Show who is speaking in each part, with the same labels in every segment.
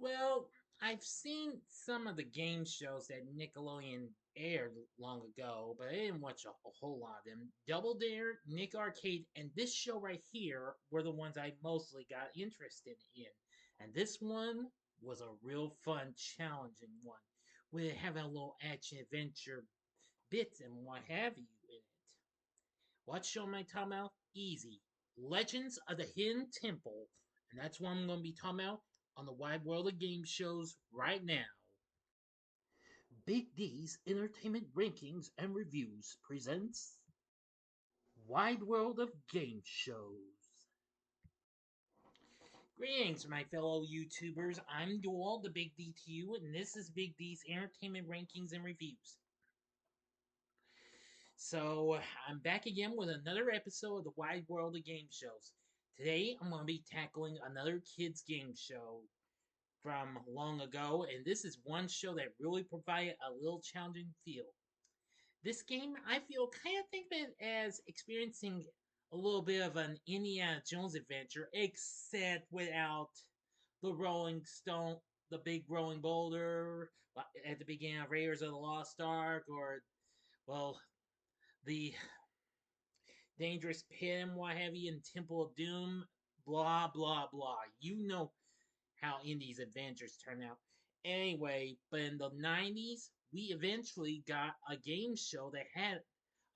Speaker 1: Well, I've seen some of the game shows that Nickelodeon aired long ago, but I didn't watch a whole lot of them. Double Dare, Nick Arcade, and this show right here were the ones I mostly got interested in. And this one was a real fun, challenging one, with having a little action adventure bits and what have you in it. What show am I talking about? Easy. Legends of the Hidden Temple. And that's what I'm going to be talking about on the wide world of game shows right now. Big D's Entertainment Rankings and Reviews presents Wide World of Game Shows. Greetings, my fellow YouTubers. I'm Dual, the Big D to you, and this is Big D's Entertainment Rankings and Reviews. So, I'm back again with another episode of the Wide World of Game Shows. Today, I'm going to be tackling another kids' game show from long ago, and this is one show that really provided a little challenging feel. This game, I feel, kind of think of it as experiencing a little bit of an Indiana Jones adventure, except without the Rolling Stone, the big rolling boulder at the beginning of Raiders of the Lost Ark, or, well, the Dangerous Pit and what have you, in Temple of Doom, blah, blah, blah. You know how Indy's adventures turn out. Anyway, but in the 90s, we eventually got a game show that had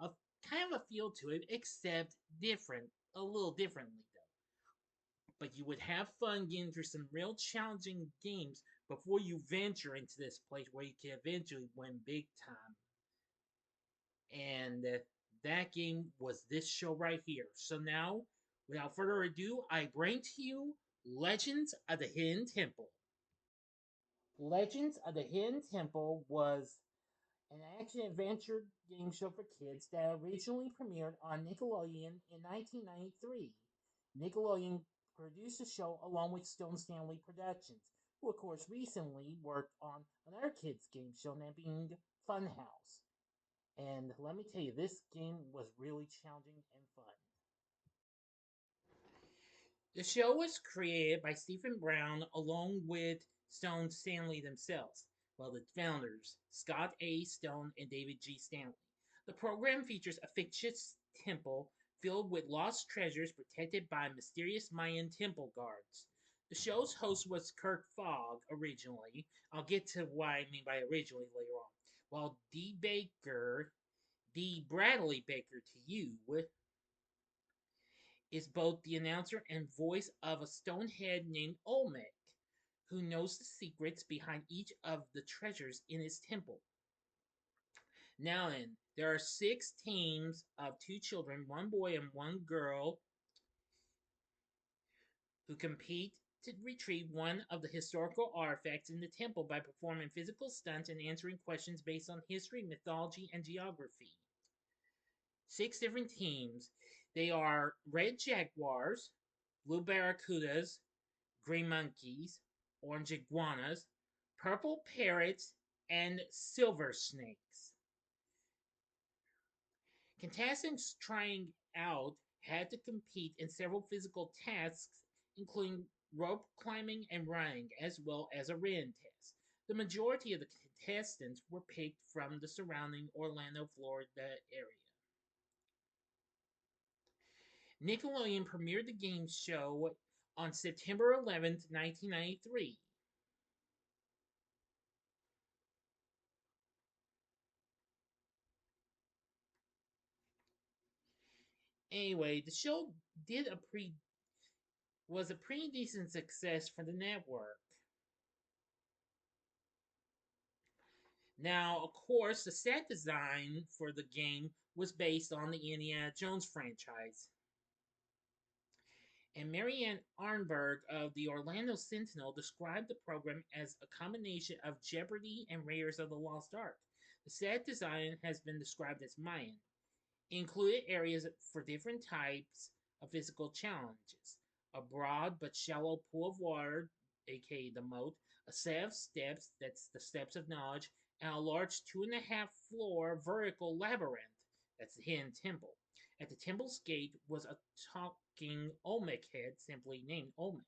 Speaker 1: a kind of a feel to it, except different, a little differently though. But you would have fun getting through some real challenging games before you venture into this place where you can eventually win big time. And that game was this show right here. So now, without further ado, I bring to you Legends of the Hidden Temple. Legends of the Hidden Temple was an action adventure game show for kids that originally premiered on Nickelodeon in 1993. Nickelodeon produced the show along with Stone Stanley Productions, who of course recently worked on another kids game show named Funhouse. And let me tell you, this game was really challenging and fun. The show was created by Stephen Brown along with Stone Stanley themselves, well, the founders, Scott A. Stone and David G. Stanley. The program features a fictitious temple filled with lost treasures protected by mysterious Mayan temple guards. The show's host was Kirk Fogg originally. I'll get to what I mean by originally later on. While D. Bradley Baker to you, is both the announcer and voice of a stonehead named Olmec, who knows the secrets behind each of the treasures in his temple. Now then, there are 6 teams of 2 children, 1 boy and 1 girl, who compete to retrieve one of the historical artifacts in the temple by performing physical stunts and answering questions based on history, mythology, and geography. 6 different teams. They are red jaguars, blue barracudas, green monkeys, orange iguanas, purple parrots, and silver snakes. Contestants trying out had to compete in several physical tasks, including rope climbing and running, as well as a written test. The majority of the contestants were picked from the surrounding Orlando, Florida area. Nickelodeon premiered the game show on September 11th, 1993. Anyway, the show did a pre was a pretty decent success for the network. Now, of course, the set design for the game was based on the Indiana Jones franchise. And Marianne Arnberg of the Orlando Sentinel described the program as a combination of Jeopardy and Raiders of the Lost Ark. The set design has been described as Mayan. It included areas for different types of physical challenges: a broad but shallow pool of water, aka the moat, a set of steps, that's the steps of knowledge, and a large 2.5 floor vertical labyrinth, that's the hidden temple. At the temple's gate was a talking Olmec head, simply named Olmec.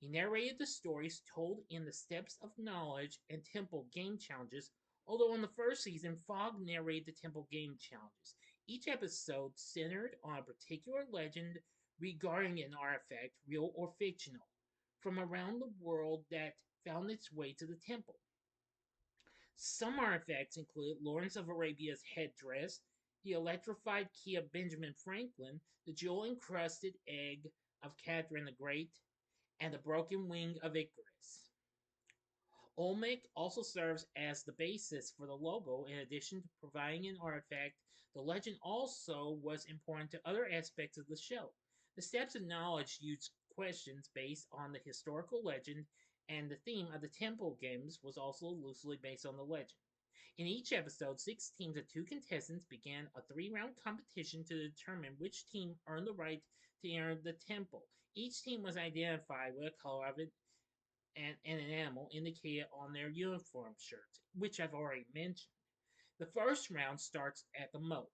Speaker 1: He narrated the stories told in the Steps of Knowledge and Temple game challenges, although in the first season, Fogg narrated the Temple game challenges. Each episode centered on a particular legend regarding an artifact, real or fictional, from around the world that found its way to the temple. Some artifacts include Lawrence of Arabia's headdress, the electrified key of Benjamin Franklin, the jewel encrusted egg of Catherine the Great, and the broken wing of Icarus. Olmec also serves as the basis for the logo. In addition to providing an artifact, the legend also was important to other aspects of the show. The Steps of Knowledge used questions based on the historical legend, and the theme of the Temple Games was also loosely based on the legend. In each episode, 6 teams of 2 contestants began a 3 round competition to determine which team earned the right to enter the temple. Each team was identified with a color of it and an animal indicated on their uniform shirts, which I've already mentioned. The first round starts at the moat.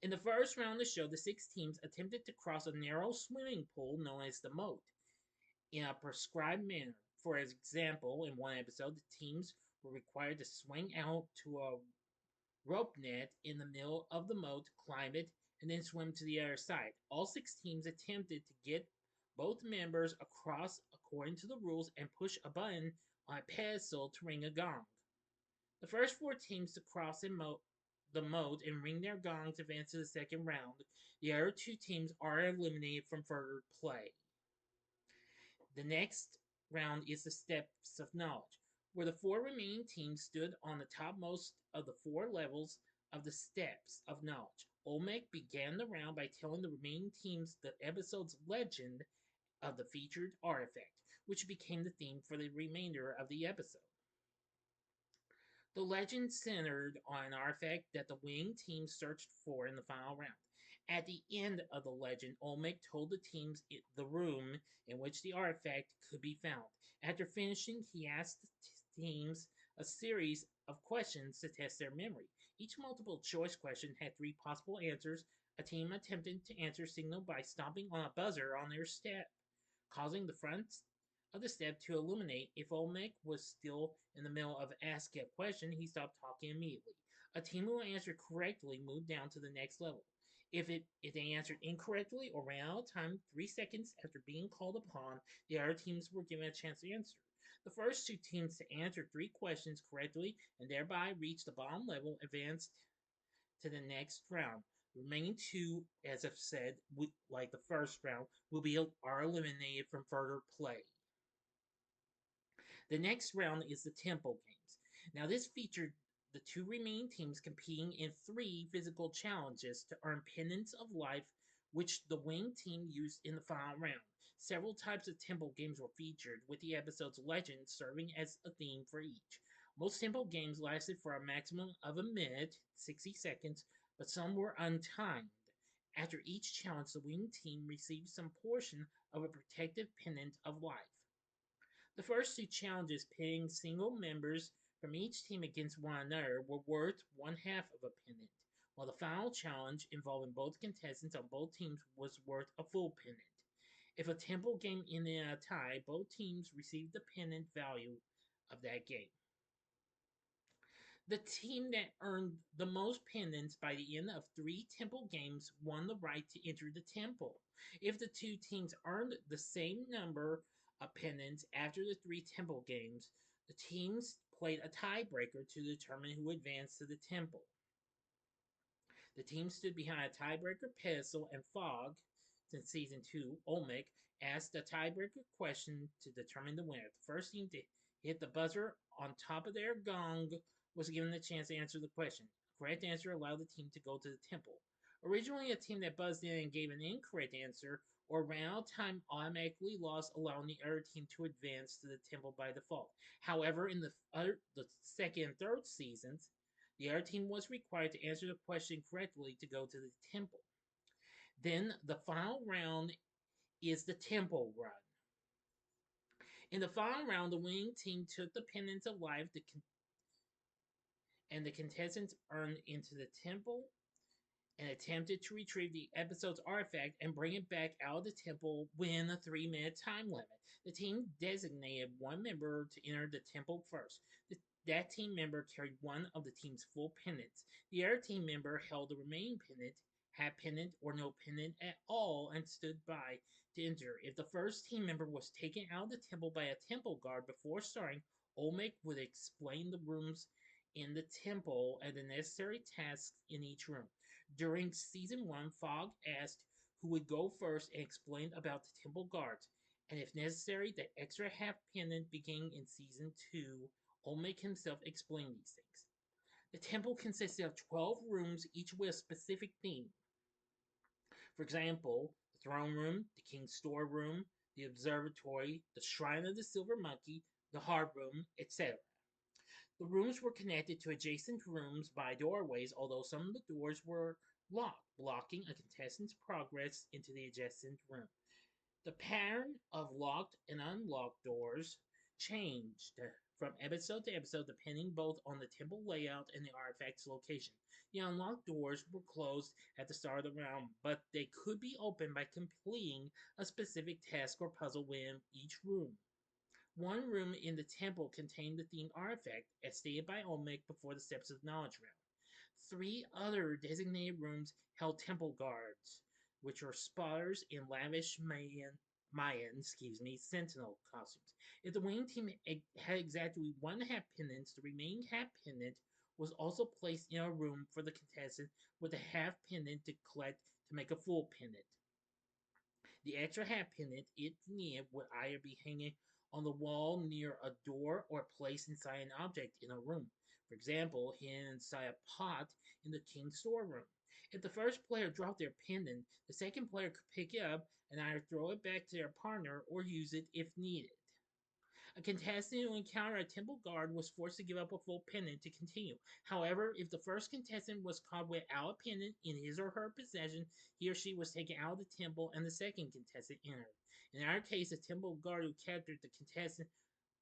Speaker 1: In the first round of the show, the 6 teams attempted to cross a narrow swimming pool known as the moat in a prescribed manner. For example, in one episode, the teams were required to swing out to a rope net in the middle of the moat, climb it, and then swim to the other side. All 6 teams attempted to get both members across according to the rules and push a button on a pedestal to ring a gong. The first 4 teams to cross the moat and ring their gongs advance to the second round. The other 2 teams are eliminated from further play. The next round is the Steps of Knowledge, where the 4 remaining teams stood on the topmost of the 4 levels of the Steps of Knowledge. Olmec began the round by telling the remaining teams the episode's legend of the featured artifact, which became the theme for the remainder of the episode. The legend centered on an artifact that the winning team searched for in the final round. At the end of the legend, Olmec told the teams the room in which the artifact could be found. After finishing, he asked the teams a series of questions to test their memory. Each multiple choice question had 3 possible answers. A team attempted to answer signaled by stomping on a buzzer on their step, causing the front of the step to illuminate. If Olmec was still in the middle of asking a question, he stopped talking immediately. A team who answered correctly moved down to the next level. If they answered incorrectly or ran out of time 3 seconds after being called upon, the other teams were given a chance to answer. The first 2 teams to answer 3 questions correctly and thereby reach the bottom level advanced to the next round. The remaining 2, as I've said, like the first round, are eliminated from further play. The next round is the Temple Games. Now, this featured the 2 remaining teams competing in 3 physical challenges to earn pendants of life, which the winning team used in the final round. Several types of temple games were featured, with the episode's legend serving as a theme for each. Most temple games lasted for a maximum of a minute, 60 seconds, but some were untimed. After each challenge, the winning team received some portion of a protective pendant of life. The first 2 challenges, pitting single members from each team against one another, were worth one-half of a pendant, while the final challenge, involving both contestants on both teams, was worth a full pendant. If a temple game ended in a tie, both teams received the pendant value of that game. The team that earned the most pendants by the end of 3 temple games won the right to enter the temple. If the 2 teams earned the same number of pendants after the 3 temple games, the teams played a tiebreaker to determine who advanced to the temple. The team stood behind a tiebreaker pedestal, and Fogg, since season 2, Olmec, asked the tiebreaker question to determine the winner. The first team to hit the buzzer on top of their gong was given the chance to answer the question. A correct answer allowed the team to go to the temple. Originally, a team that buzzed in and gave an incorrect answer or ran out of time automatically lost, allowing the other team to advance to the temple by default. However, in the second and third seasons, the other team was required to answer the question correctly to go to the temple. Then the final round is the temple run. In the final round, the winning team took the pendants of life and the contestants earned into the temple. and attempted to retrieve the episode's artifact and bring it back out of the temple within a 3-minute time limit. The team designated one member to enter the temple first. That team member carried one of the team's full pennants. The other team member held the remaining pennant, had pennant or no pennant at all, and stood by to enter. If the first team member was taken out of the temple by a temple guard before starting, Olmec would explain the rooms in the temple and the necessary tasks in each room. During season 1, Fogg asked who would go first and explained about the temple guards, and if necessary, the extra half pennant beginning in season 2. Olmec himself explained these things. The temple consisted of 12 rooms, each with a specific theme. For example, the throne room, the king's storeroom, the observatory, the shrine of the silver monkey, the heart room, etc. The rooms were connected to adjacent rooms by doorways, although some of the doors were locked, blocking a contestant's progress into the adjacent room. The pattern of locked and unlocked doors changed from episode to episode depending both on the temple layout and the artifact's location. The unlocked doors were closed at the start of the round, but they could be opened by completing a specific task or puzzle within each room. One room in the temple contained the themed artifact, as stated by Olmec before the Steps of Knowledge round. 3 other designated rooms held temple guards, which were spotters in lavish Mayan sentinel costumes. If the winning team had exactly one half pennant, the remaining half pennant was also placed in a room for the contestant with a half pennant to collect to make a full pennant. The extra half pennant, if needed, would either be hanging on the wall near a door or placed inside an object in a room. For example, hidden inside a pot in the king's storeroom. If the first player dropped their pendant, the second player could pick it up and either throw it back to their partner or use it if needed. A contestant who encountered a temple guard was forced to give up a full pendant to continue. However, if the first contestant was caught without a pendant in his or her possession, he or she was taken out of the temple and the second contestant entered. In our case, the temple guard who captured the contestant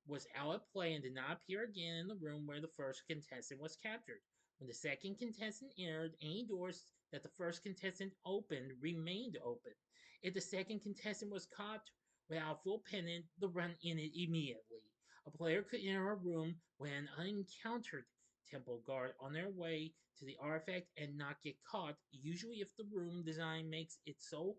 Speaker 1: was out of play and did not appear again in the room where the first contestant was captured. When the second contestant entered, any doors that the first contestant opened remained open. If the second contestant was caught without full pennant, the run ended immediately. A player could enter a room with an unencountered temple guard on their way to the artifact and not get caught, usually if the room design makes it so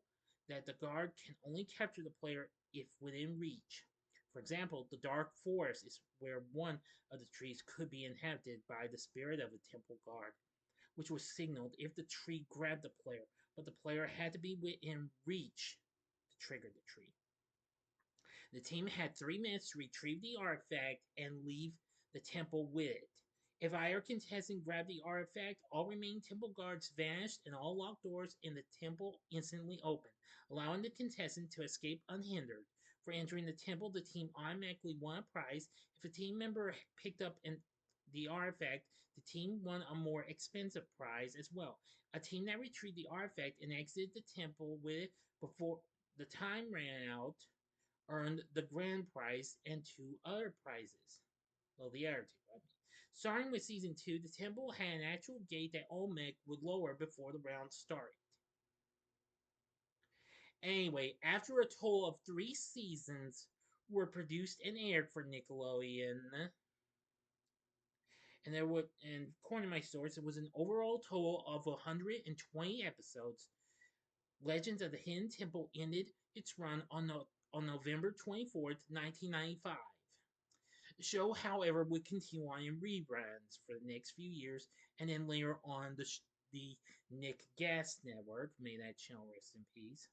Speaker 1: that the guard can only capture the player if within reach. For example, the dark forest is where one of the trees could be inhabited by the spirit of a temple guard, which was signaled if the tree grabbed the player, but the player had to be within reach to trigger the tree. The team had 3 minutes to retrieve the artifact and leave the temple with it. If either contestant grabbed the artifact, all remaining temple guards vanished and all locked doors in the temple instantly opened, allowing the contestant to escape unhindered. For entering the temple, the team automatically won a prize. If a team member picked up the artifact, the team won a more expensive prize as well. A team that retrieved the artifact and exited the temple with it before the time ran out earned the grand prize and 2 other prizes. Well, the other two, I mean. Starting with season 2, the temple had an actual gate that Olmec would lower before the round started. Anyway, after a total of 3 seasons were produced and aired for Nickelodeon, and according to my source, it was an overall total of 120 episodes. Legends of the Hidden Temple ended its run on November 24th, 1995. The show, however, would continue on in reruns for the next few years, and then later on the Nick Gas Network, may that channel rest in peace.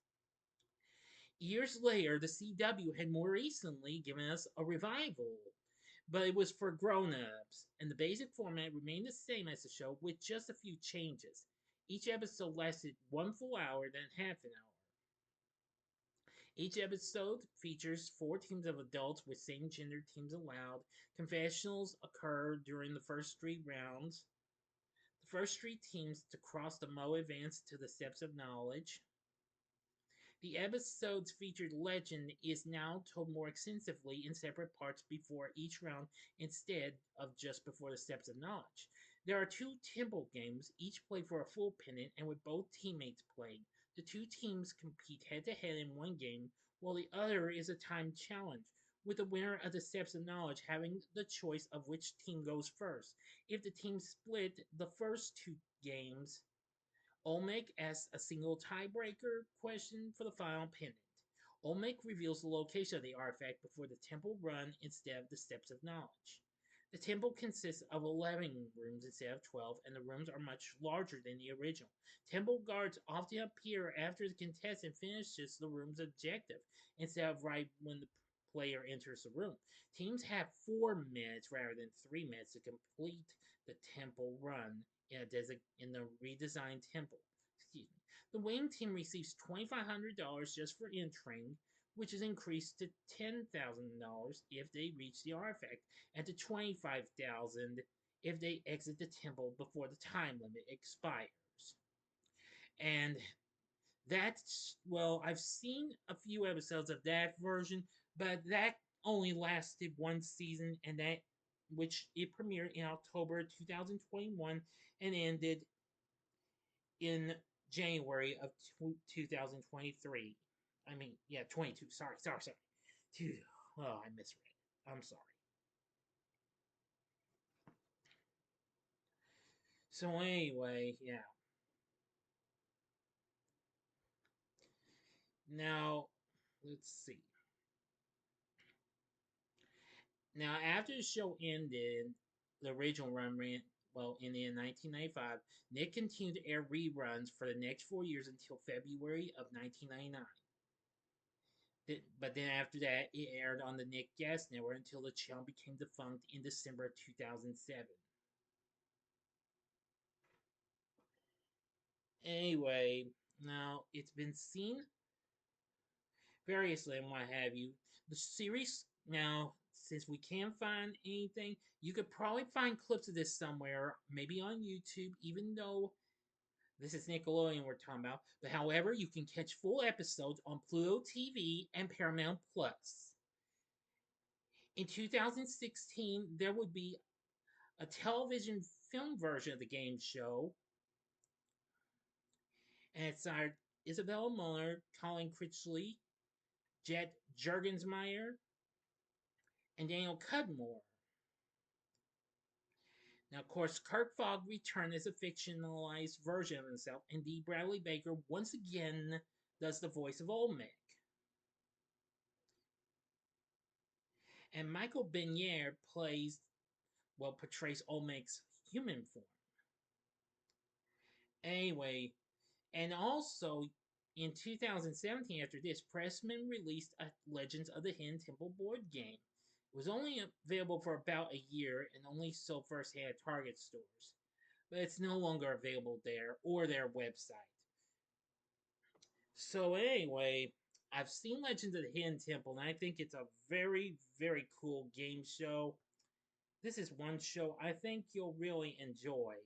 Speaker 1: Years later, the CW had more recently given us a revival, but it was for grown-ups, and the basic format remained the same as the show with just a few changes. Each episode lasted 1 full hour, then half an hour. Each episode features 4 teams of adults with same-gender teams allowed. Confessionals occur during the first 3 rounds. The first 3 teams to cross the Mo advance to the Steps of Knowledge. The episode's featured legend is now told more extensively in separate parts before each round instead of just before the Steps of Knowledge. There are two temple games, each played for a full pennant and with both teammates playing. The two teams compete head to head in one game, while the other is a timed challenge, with the winner of the Steps of Knowledge having the choice of which team goes first. If the teams split the first two games, Olmec asks a single tiebreaker question for the final pennant. Olmec reveals the location of the artifact before the temple run instead of the Steps of Knowledge. The temple consists of 11 rooms instead of 12, and the rooms are much larger than the original. Temple guards often appear after the contestant finishes the room's objective instead of right when the player enters the room. Teams have 4 minutes rather than 3 minutes to complete the temple run in the redesigned temple. Excuse me. The winning team receives $2,500 just for entering, which is increased to $10,000 if they reach the artifact, and to $25,000 if they exit the temple before the time limit expires. And that's, well, I've seen a few episodes of that version, but that only lasted one season, and that which it premiered in October 2021 and ended in January of 2023. I mean, yeah, 22. Sorry. Oh, I misread. I'm sorry. So anyway, yeah. Now, let's see. Now, after the show ended, the original run ran, well, ended in 1995. Nick continued to air reruns for the next 4 years until February of 1999. But then after that, it aired on the Nick Gas Network until the channel became defunct in December of 2007. Anyway, now it's been seen variously and what have you. The series, now, since we can't find anything, you could probably find clips of this somewhere, maybe on YouTube, even though this is Nickelodeon we're talking about. But however, you can catch full episodes on Pluto TV and Paramount Plus. In 2016, there would be a television film version of the game show, and it starred Isabella Muller, Colin Critchley, Jet Juergensmeyer, and Daniel Cudmore. Now, of course, Kirk Fogg returned as a fictionalized version of himself, and D. Bradley Baker once again does the voice of Olmec. And Michael Benyere portrays Olmec's human form. Anyway, and also in 2017, after this, Pressman released a Legends of the Hidden Temple board game. It was only available for about a year and only sold firsthand at Target stores, but it's no longer available there or their website. So anyway, I've seen Legends of the Hidden Temple, and I think it's a very, very cool game show. This is one show I think you'll really enjoy.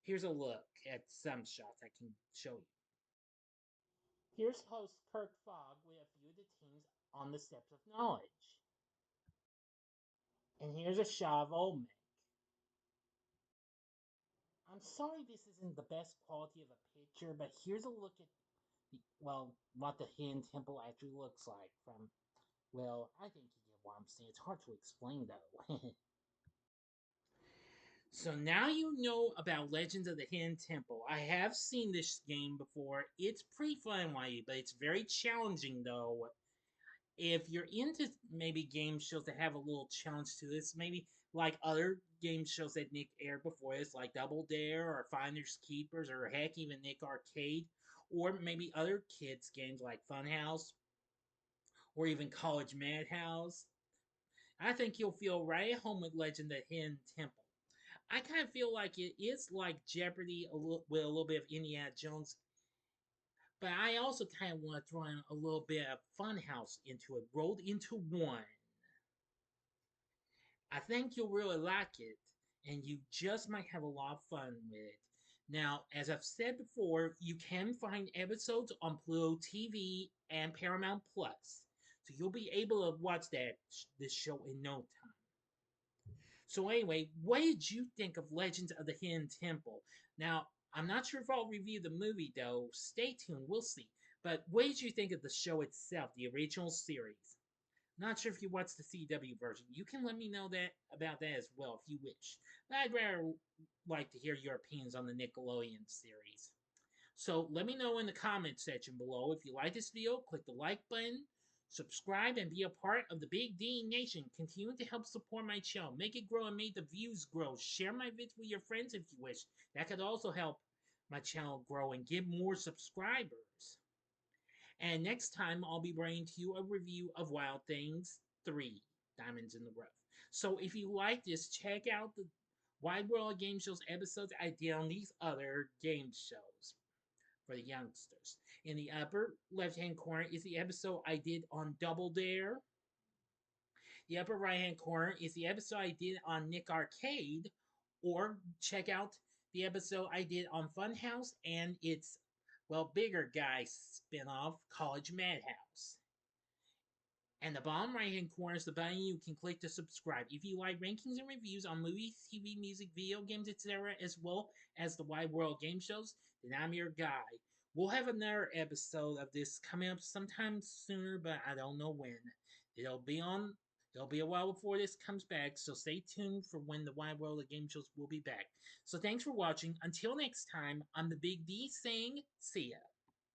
Speaker 1: Here's a look at some shots I can show you. Here's host Kirk Fogg with a few of the teams on the Steps of Knowledge. And here's a shot of Olmec. I'm sorry this isn't the best quality of a picture, but here's a look at, what the Hidden Temple actually looks like from, I think you get what I'm saying. It's hard to explain, though. So now you know about Legends of the Hidden Temple. I have seen this game before. It's pretty fun, but it's very challenging, though. If you're into maybe game shows that have a little challenge to this, maybe like other game shows that Nick aired before this, like Double Dare or Finders Keepers, or heck, even Nick Arcade, or maybe other kids' games like Funhouse or even College Madhouse, I think you'll feel right at home with Legend of the Hidden Temple. I kind of feel like it is like Jeopardy with a little bit of Indiana Jones, but I also kind of want to throw in a little bit of Funhouse into it, rolled into one. I think you'll really like it, and you just might have a lot of fun with it. Now, as I've said before, you can find episodes on Pluto TV and Paramount Plus, so you'll be able to watch this show in no time. So anyway, what did you think of Legends of the Hidden Temple? Now, I'm not sure if I'll review the movie though. Stay tuned, we'll see. But what did you think of the show itself, the original series? Not sure if you watched the CW version. You can let me know that about that as well if you wish. But I'd rather like to hear your opinions on the Nickelodeon series. So let me know in the comment section below. If you like this video, click the like button, subscribe, and be a part of the Big D Nation. Continue to help support my channel. Make it grow and make the views grow. Share my vids with your friends if you wish. That could also help my channel grow and get more subscribers. And next time, I'll be bringing to you a review of Wild Things 3 Diamonds in the Rough. So if you like this, check out the Wide World of Game Shows episodes I did on these other game shows for the youngsters. In the upper left hand corner is the episode I did on Double Dare. The upper right hand corner is the episode I did on Nick Arcade, or check out the episode I did on Funhouse and its, well, bigger guy spinoff, College Madhouse. And the bottom right hand corner is the button you can click to subscribe. If you like rankings and reviews on movies, TV, music, video games, etc., as well as the wide world game shows, then I'm your guy. We'll have another episode of this coming up sometime sooner, but I don't know when. It'll be on. It'll be a while before this comes back, so stay tuned for when the wide world of game shows will be back. So thanks for watching. Until next time, I'm the Big D saying, see ya.